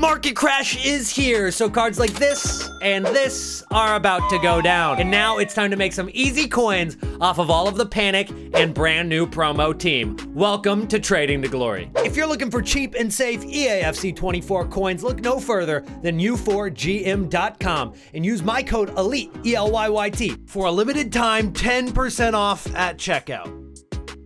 market crash is here, so cards like this and this are about to go down. And now it's time to make some easy coins off of all of the panic and brand new promo team. Welcome to Trading to Glory. If you're looking for cheap and safe EAFC 24 coins, look no further than u4gm.com and use my code ELYT, ELYYT, for a limited time 10% off at checkout.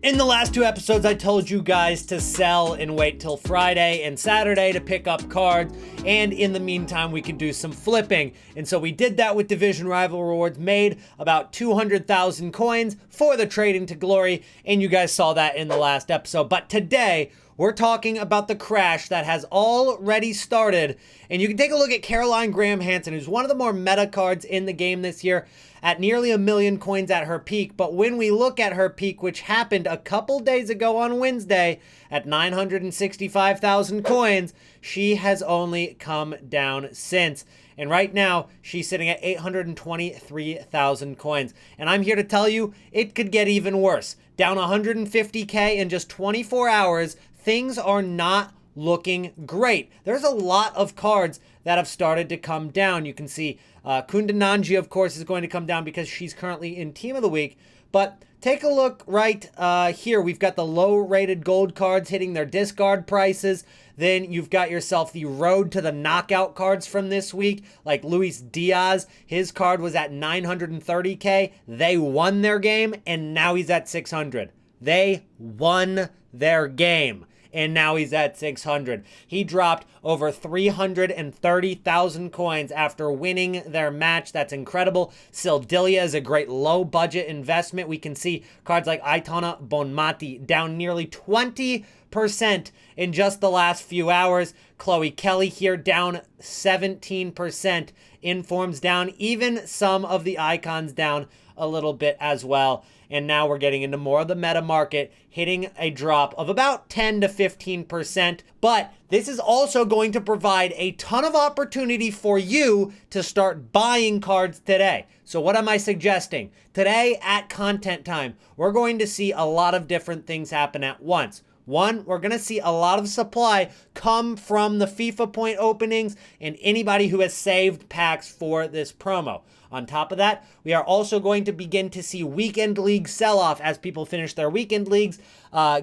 In the last two episodes, I told you guys to sell and wait till Friday and Saturday to pick up cards, and in the meantime, we could do some flipping. And so we did that with Division Rival Rewards, made about 200,000 coins for the Trading to Glory, and you guys saw that in the last episode. But today, we're talking about the crash that has already started, and you can take a look at Caroline Graham Hansen, who's one of the more meta cards in the game this year, at nearly 1 million coins at her peak. But when we look at her peak, which happened a couple days ago on Wednesday at 965,000 coins, she has only come down since. And right now, she's sitting at 823,000 coins. And I'm here to tell you, it could get even worse. Down 150K in just 24 hours, things are not looking great. There's a lot of cards that have started to come down. You can see Kunda Nanji, of course, is going to come down because she's currently in Team of the Week. But take a look right here. We've got the low-rated gold cards hitting their discard prices. Then you've got yourself the road to the knockout cards from this week, like Luis Diaz. His card was at 930K. They won their game, and now he's at 600. They won their game, and now he's at 600. He dropped over 330,000 coins after winning their match. That's incredible. Sildilia is a great low-budget investment. We can see cards like Aitana Bonmati down nearly 20% in just the last few hours. Chloe Kelly here down 17%. Informs down. Even some of the icons down a little bit as well. And now we're getting into more of the meta market, hitting a drop of about 10 to 15%. But this is also going to provide a ton of opportunity for you to start buying cards today. So what am I suggesting? Today at content time, we're going to see a lot of different things happen at once. One, we're going to see a lot of supply come from the FIFA point openings and anybody who has saved packs for this promo. On top of that, we are also going to begin to see weekend league sell-off as people finish their weekend leagues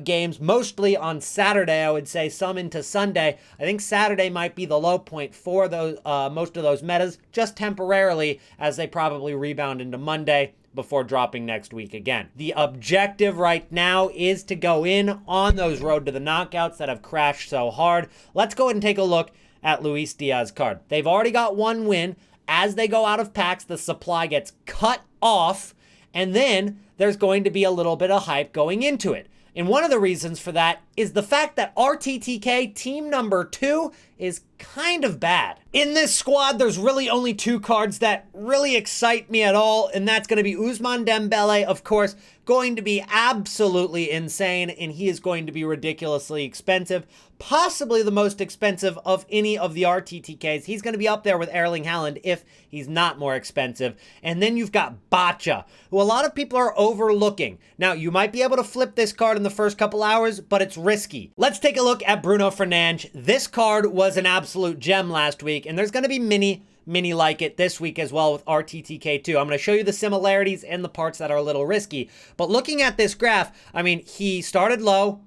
games, mostly on Saturday, I would say, some into Sunday. I think Saturday might be the low point for those most of those metas, just temporarily, as they probably rebound into Monday before dropping next week again. The objective right now is to go in on those road to the knockouts that have crashed so hard. Let's go ahead and take a look at Luis Diaz card. They've already got one win. As they go out of packs, the supply gets cut off, and then there's going to be a little bit of hype going into it. And one of the reasons for that is the fact that RTTK team number 2 is kind of bad. In this squad, there's really only 2 cards that really excite me at all, and that's going to be Ousmane Dembele, of course, going to be absolutely insane, and he is going to be ridiculously expensive, possibly the most expensive of any of the RTTKs. He's going to be up there with Erling Haaland if he's not more expensive. And then you've got Bacha, who a lot of people are overlooking. Now, you might be able to flip this card in the first couple hours, but it's risky. Let's take a look at Bruno Fernandes. This card was an absolute gem last week, and there's going to be many like it this week as well with RTTK2. I'm going to show you the similarities and the parts that are a little risky. But looking at this graph, I mean, he started low,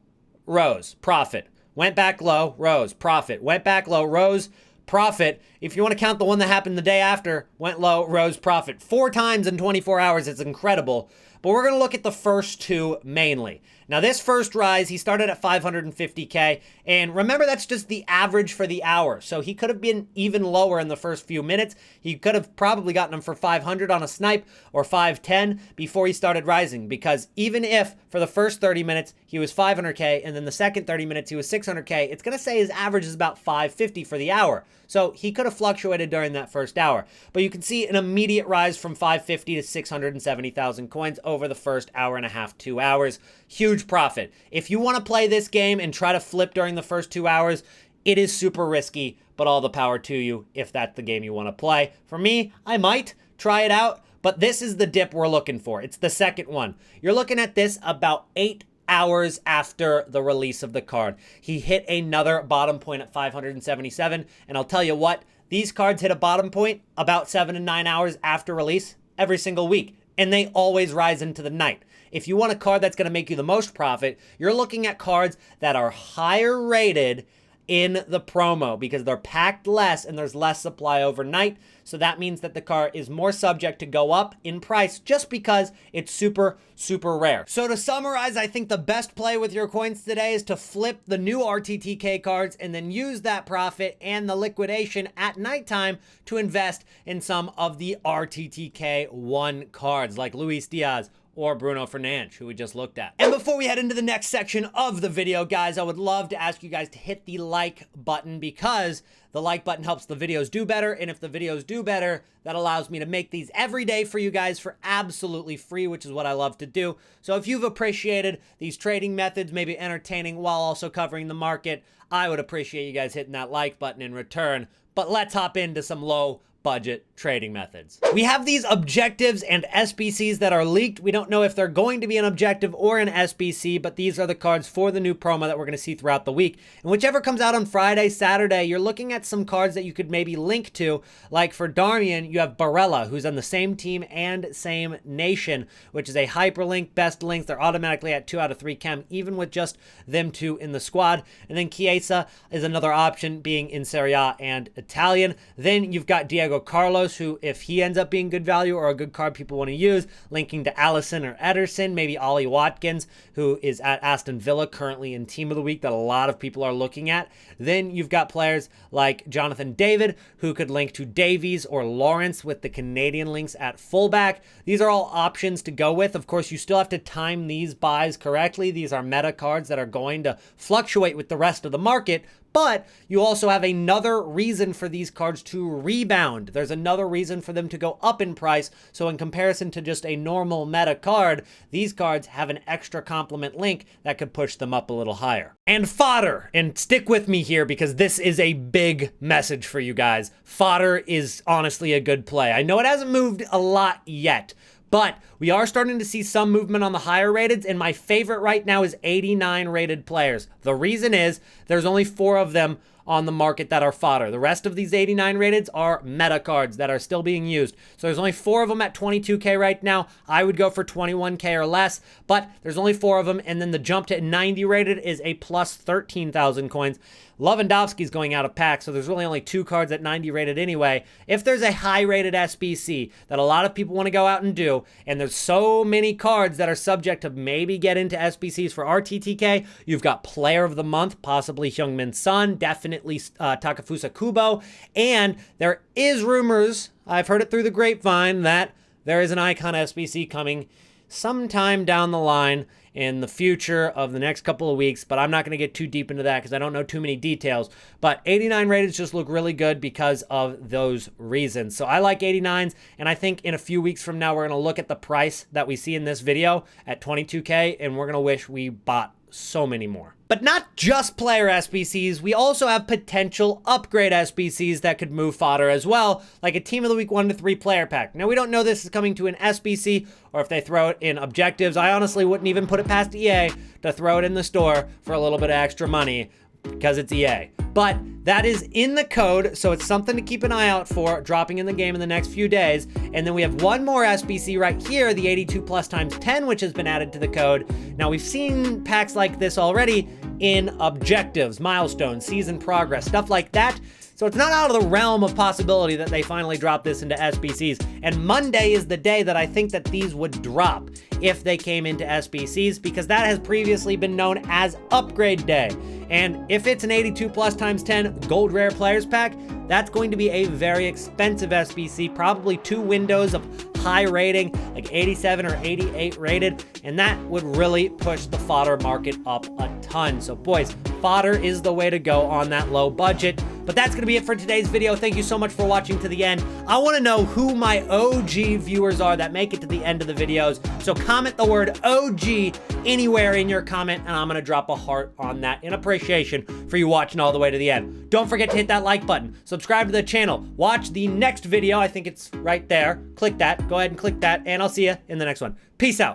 rose, profit. Went back low, rose, profit. Went back low, rose, profit. If you want to count the one that happened the day after, went low, rose, profit. 4 times in 24 hours. It's incredible. But we're going to look at the first 2 mainly. Now, this first rise, he started at 550K. And remember, that's just the average for the hour. So he could have been even lower in the first few minutes. He could have probably gotten him for 500 on a snipe or 510 before he started rising. Because even if for the first 30 minutes he was 500K and then the second 30 minutes he was 600K, it's going to say his average is about 550 for the hour. So he could have fluctuated during that first hour. But you can see an immediate rise from 550 to 670,000 coins over the first hour and a half, 2 hours. Huge profit. If you want to play this game and try to flip during the first 2 hours, it is super risky, but all the power to you if that's the game you want to play. For me, I might try it out, but this is the dip we're looking for. It's the second one. You're looking at this about 8 hours after the release of the card. He hit another bottom point at 577, and I'll tell you what, these cards hit a bottom point about 7 to 9 hours after release every single week, and they always rise into the night. If you want a card that's going to make you the most profit, you're looking at cards that are higher rated in the promo because they're packed less and there's less supply overnight. So that means that the card is more subject to go up in price just because it's super, super rare. So to summarize, I think the best play with your coins today is to flip the new RTTK cards and then use that profit and the liquidation at nighttime to invest in some of the RTTK 1 cards like Luis Diaz or Bruno Fernandes, who we just looked at. And before we head into the next section of the video, guys, I would love to ask you guys to hit the like button because the like button helps the videos do better. And if the videos do better, that allows me to make these every day for you guys for absolutely free, which is what I love to do. So if you've appreciated these trading methods, maybe entertaining while also covering the market, I would appreciate you guys hitting that like button in return. But let's hop into some low budget trading methods. We have these objectives and SBCs that are leaked. We don't know if they're going to be an objective or an SBC, but these are the cards for the new promo that we're going to see throughout the week. And whichever comes out on Friday, Saturday, you're looking at some cards that you could maybe link to. Like for Darmian, you have Barella, who's on the same team and same nation, which is a hyperlink, best links. They're automatically at 2 out of 3 chem, even with just them 2 in the squad. And then Chiesa is another option, being in Serie A and Italian. Then you've got Diego Carlos, who, if he ends up being good value or a good card people want to use, linking to Allison or Ederson, maybe Ollie Watkins, who is at Aston Villa, currently in Team of the Week, that a lot of people are looking at. Then you've got players like Jonathan David, who could link to Davies or Lawrence with the Canadian links at fullback. These are all options to go with. Of course, you still have to time these buys correctly. These are meta cards that are going to fluctuate with the rest of the market, but you also have another reason for these cards to rebound. There's another reason for them to go up in price. So in comparison to just a normal meta card, these cards have an extra complement link that could push them up a little higher. And Fodder, and stick with me here because this is a big message for you guys. Fodder is honestly a good play. I know it hasn't moved a lot yet, but we are starting to see some movement on the higher rateds, and my favorite right now is 89 rated players. The reason is there's only 4 of them on the market that are fodder. The rest of these 89 rateds are meta cards that are still being used. So there's only 4 of them at 22K right now. I would go for 21K or less, but there's only 4 of them, and then the jump to 90 rated is a plus 13,000 coins. Lewandowski's going out of pack, so there's really only 2 cards at 90 rated anyway. If there's a high rated SBC that a lot of people want to go out and do, and there's so many cards that are subject to maybe get into SBCs for RTTK, you've got Player of the Month, possibly Heung-min Son, definitely Takefusa Kubo, and there is rumors, I've heard it through the grapevine, that there is an Icon SBC coming sometime down the line in the future of the next couple of weeks, but I'm not going to get too deep into that because I don't know too many details. But 89 rated just look really good because of those reasons. So I like 89s, and I think in a few weeks from now, we're going to look at the price that we see in this video at 22K, and we're going to wish we bought so many more. But not just player SBCs, we also have potential upgrade SBCs that could move fodder as well, like a Team of the Week 1 to 3 player pack. Now, we don't know this is coming to an SBC or if they throw it in objectives. I honestly wouldn't even put it past EA to throw it in the store for a little bit of extra money because it's EA. But that is in the code, so it's something to keep an eye out for, dropping in the game in the next few days. And then we have one more SBC right here, the 82 plus times 10, which has been added to the code. Now, we've seen packs like this already in objectives, milestones, season progress, stuff like that. So it's not out of the realm of possibility that they finally drop this into SBCs. And Monday is the day that I think that these would drop if they came into SBCs, because that has previously been known as upgrade day. And if it's an 82 plus times 10 gold rare players pack, that's going to be a very expensive SBC, probably 2 windows of high rating, like 87 or 88 rated, and that would really push the fodder market up a ton. So boys, fodder is the way to go on that low budget. But that's going to be it for today's video. Thank you so much for watching to the end. I want to know who my OG viewers are that make it to the end of the videos. So comment the word OG anywhere in your comment, and I'm going to drop a heart on that in appreciation for you watching all the way to the end. Don't forget to hit that like button, subscribe to the channel, watch the next video. I think it's right there. Click that. Go ahead and click that, and I'll see you in the next one. Peace out.